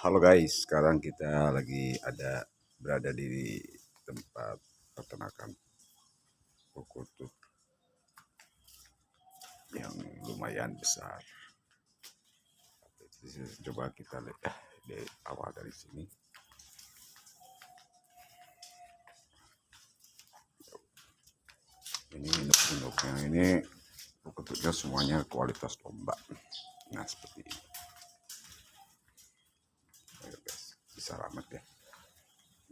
Halo guys, sekarang kita lagi berada di tempat peternakan perkutut yang lumayan besar. Coba kita lihat di awal dari sini. Ini induk-induknya, ini perkututnya semuanya kualitas lomba. Nah seperti ini. Ayo guys, bisa ramat ya.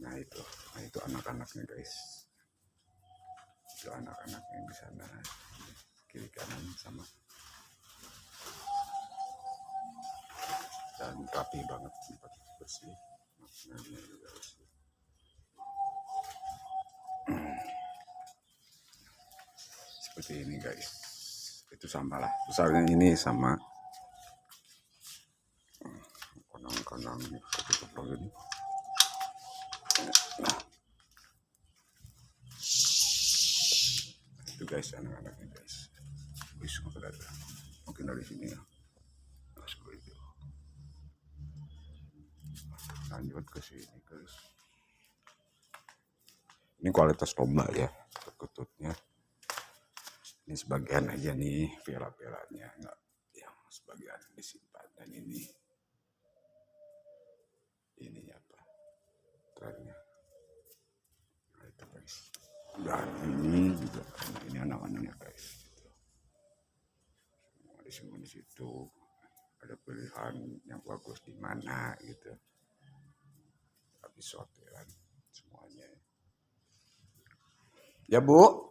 Nah itu anak-anaknya guys. Itu anak-anak yang di sana kiri kanan sama. Dan rapi banget, tempat bersih, makanannya juga bersih. Seperti ini guys, itu sama lah, besarnya ini sama konang-konang ini. Nah itu guys anak-anaknya guys, bisa mungkin dari sini ya. Lanjut ke sini guys, ini kualitas lomba ya perkututnya. Ini sebagian aja nih pera-peranya, enggak yang sebagian disimpan. Dan ini apa trennya. Nah itu guys, dan ini juga ini anak-anaknya guys. Semua di situ ada pilihan yang bagus di mana gitu. Habis sortiran semuanya. Ya Bu.